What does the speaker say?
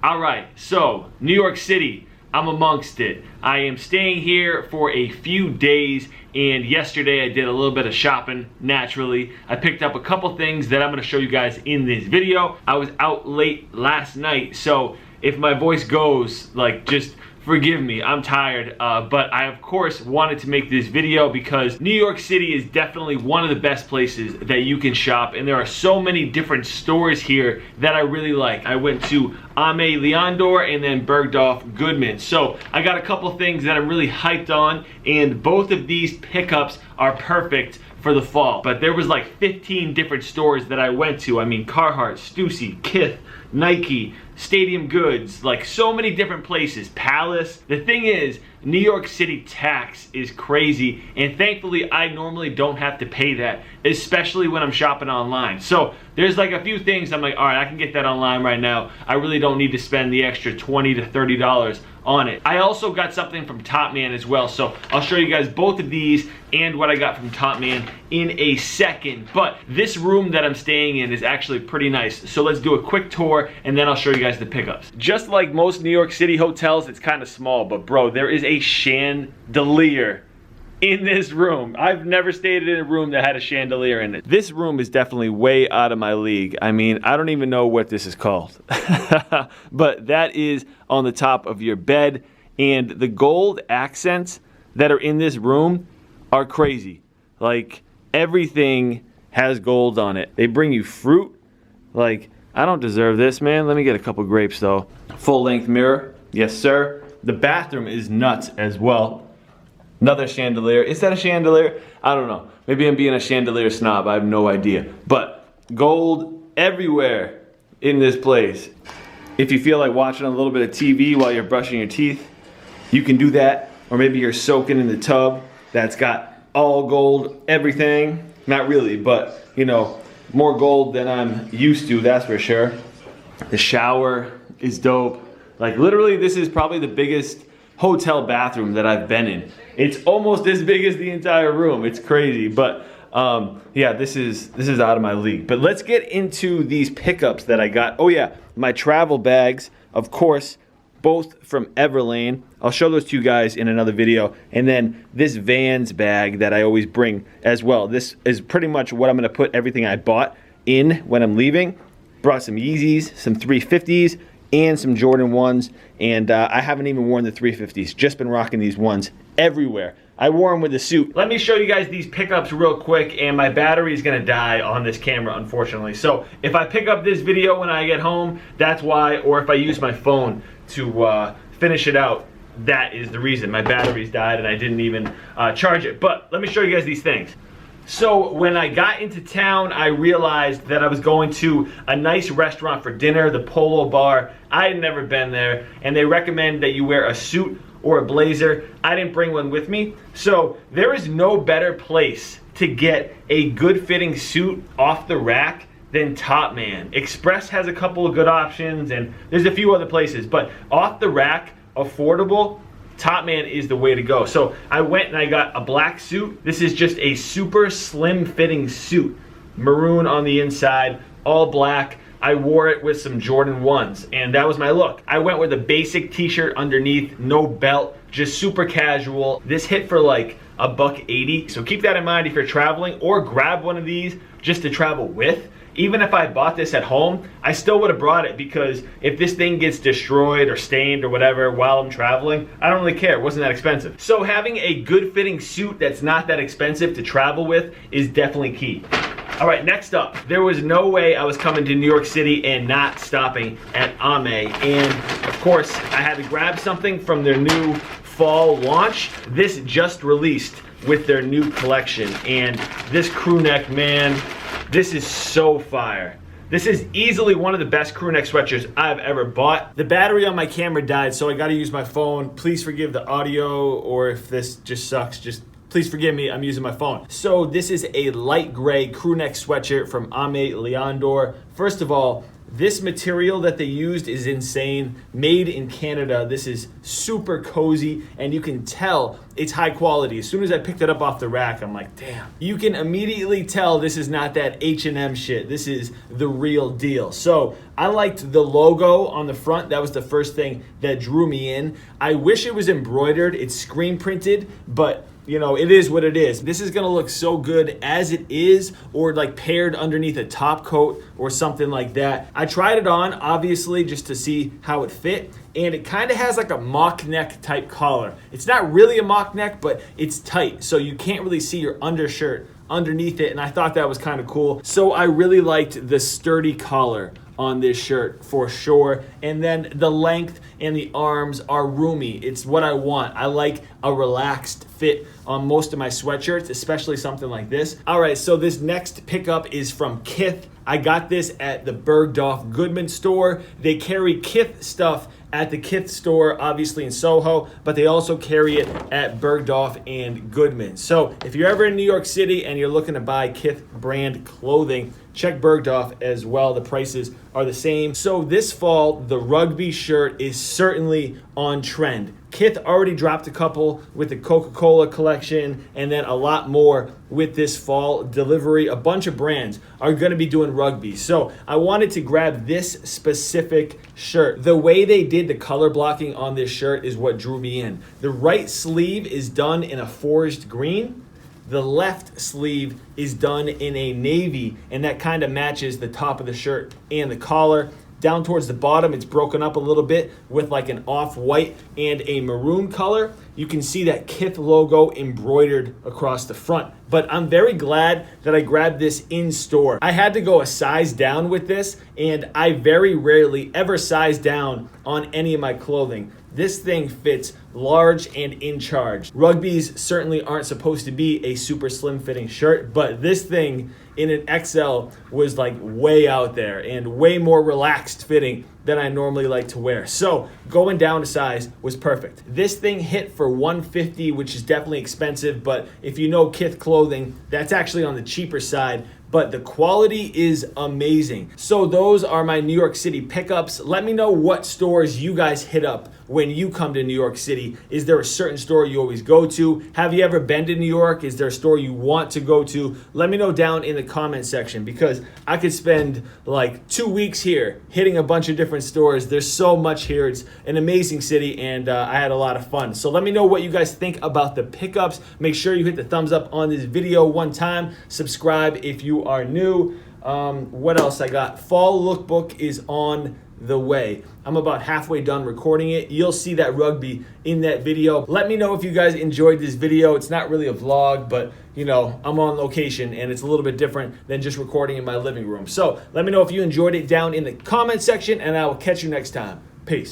All right, so New York City, I'm amongst it. I am staying here for a few days, and yesterday I did a little bit of shopping, naturally. I picked up a couple things that I'm gonna show you guys in this video. I was out late last night, so if my voice goes, like, just forgive me, I'm tired, but I of course wanted to make this video because New York City is definitely one of the best places that you can shop, and there are so many different stores here that I really like. I went to Aime, Dore, and then Bergdorf Goodman. So I got a couple things that I'm really hyped on, and both of these pickups are perfect for the fall. But there was like 15 different stores that I went to. I mean, Carhartt, Stussy, Kith, Nike, Stadium Goods, like so many different places, Palace. The thing is, New York City tax is crazy, and thankfully I normally don't have to pay that, especially when I'm shopping online. So there's like a few things I'm like, all right, I can get that online right now. I really don't need to spend the extra $20 to $30 on it. I also got something from Topman as well, so I'll show you guys both of these and what I got from Topman in a second. But this room that I'm staying in is actually pretty nice, so let's do a quick tour and then I'll show you guys the pickups. Just like most New York City hotels, it's kind of small, but bro, there is a chandelier in this room. I've never stayed in a room that had a chandelier in it. This room is definitely way out of my league. I mean, I don't even know what this is called. But that is on the top of your bed, and the gold accents that are in this room are crazy. Like, everything has gold on it. They bring you fruit. Like, I don't deserve this, man. Let me get a couple grapes though. Full-length mirror, yes sir. The bathroom is nuts as well. Another chandelier. Is that a chandelier? I don't know. Maybe I'm being a chandelier snob. I have no idea. But gold everywhere in this place. If you feel like watching a little bit of TV while you're brushing your teeth, you can do that. Or maybe you're soaking in the tub that's got all gold everything. Not really, but you know, more gold than I'm used to, that's for sure. The shower is dope. Like, literally, this is probably the biggest hotel bathroom that I've been in. It's almost as big as the entire room. It's crazy, but yeah, this is out of my league. But let's get into these pickups that I got. Oh yeah, my travel bags, of course, both from Everlane. I'll show those to you guys in another video. And then this Vans bag that I always bring as well. This is pretty much what I'm gonna put everything I bought in when I'm leaving. Brought some Yeezys, some 350s, and some Jordan 1s, and I haven't even worn the 350s, just been rocking these ones everywhere. I wore them with a suit. Let me show you guys these pickups real quick, and my battery is gonna die on this camera, unfortunately. So if I pick up this video when I get home, that's why, or if I use my phone to finish it out, that is the reason. My battery's died and I didn't even charge it. But let me show you guys these things. So when I got into town, I realized that I was going to a nice restaurant for dinner, the Polo Bar. I had never been there, and they recommend that you wear a suit or a blazer. I didn't bring one with me, so there is no better place to get a good fitting suit off the rack than Topman. Express has a couple of good options, and there's a few other places, but off the rack, affordable, Topman is the way to go. So I went and I got a black suit. This is just a super slim fitting suit. Maroon on the inside, all black. I wore it with some Jordan 1s, and that was my look. I went with a basic t-shirt underneath, no belt, just super casual. This hit for like $1.80, so keep that in mind if you're traveling, or grab one of these just to travel with. Even if I bought this at home, I still would have brought it, because if this thing gets destroyed or stained or whatever while I'm traveling, I don't really care. It wasn't that expensive. So having a good fitting suit that's not that expensive to travel with is definitely key. All right, next up, there was no way I was coming to New York City and not stopping at Aime. And of course, I had to grab something from their new fall launch. This just released with their new collection. And this crew neck, man, this is so fire. This is easily one of the best crew neck sweatshirts I've ever bought. The battery on my camera died, so I gotta use my phone. Please forgive the audio, or if this just sucks, just please forgive me, I'm using my phone. So this is a light gray crew neck sweatshirt from Aime Dore. First of all, This material that they used is insane. Made in Canada. This is super cozy, and you can tell it's high quality. As soon as I picked it up off the rack, I'm like, damn. You can immediately tell this is not that H&M shit. This is the real deal. So I liked the logo on the front. That was the first thing that drew me in. I wish it was embroidered. It's screen printed, but you know, it is what it is. This is gonna look so good as it is, or like paired underneath a top coat or something like that. I tried it on, obviously, just to see how it fit, and it kind of has like a mock neck type collar. It's not really a mock neck, but it's tight, so you can't really see your undershirt underneath it, and I thought that was kind of cool. So I really liked the sturdy collar on this shirt for sure. And then the length and the arms are roomy. It's what I want. I like a relaxed fit on most of my sweatshirts, especially something like this. All right, so this next pickup is from Kith. I got this at the Bergdorf Goodman store. They carry Kith stuff at the Kith store, obviously in Soho, but they also carry it at Bergdorf and Goodman. So if you're ever in New York City and you're looking to buy Kith brand clothing, check Bergdorf as well. The prices are the same. So this fall, the rugby shirt is certainly on trend. Kith already dropped a couple with the Coca-Cola collection, and then a lot more with this fall delivery. A bunch of brands are going to be doing rugby. So I wanted to grab this specific shirt. The way they did the color blocking on this shirt is what drew me in. The right sleeve is done in a forest green. The left sleeve is done in a navy, and that kind of matches the top of the shirt and the collar. Down towards the bottom, it's broken up a little bit with like an off-white and a maroon color. You can see that Kith logo embroidered across the front. But I'm very glad that I grabbed this in store. I had to go a size down with this, and I very rarely ever size down on any of my clothing. This thing fits large and in charge. Rugbies certainly aren't supposed to be a super slim fitting shirt, but this thing in an XL was like way out there and way more relaxed fitting than I normally like to wear. So going down a size was perfect. This thing hit for $150, which is definitely expensive, but if you know Kith clothing, that's actually on the cheaper side. But the quality is amazing. So those are my New York City pickups. Let me know what stores you guys hit up when you come to New York City. Is there a certain store you always go to? Have you ever been to New York? Is there a store you want to go to? Let me know down in the comment section, because I could spend like 2 weeks here hitting a bunch of different stores. There's so much here. It's an amazing city, and I had a lot of fun. So let me know what you guys think about the pickups. Make sure you hit the thumbs up on this video one time. Subscribe if you are new. What else I got? Fall lookbook is on the way. I'm about halfway done recording it. You'll see that rugby in that video. Let me know if you guys enjoyed this video. It's not really a vlog, but you know, I'm on location and it's a little bit different than just recording in my living room. So let me know if you enjoyed it down in the comment section, and I will catch you next time. Peace.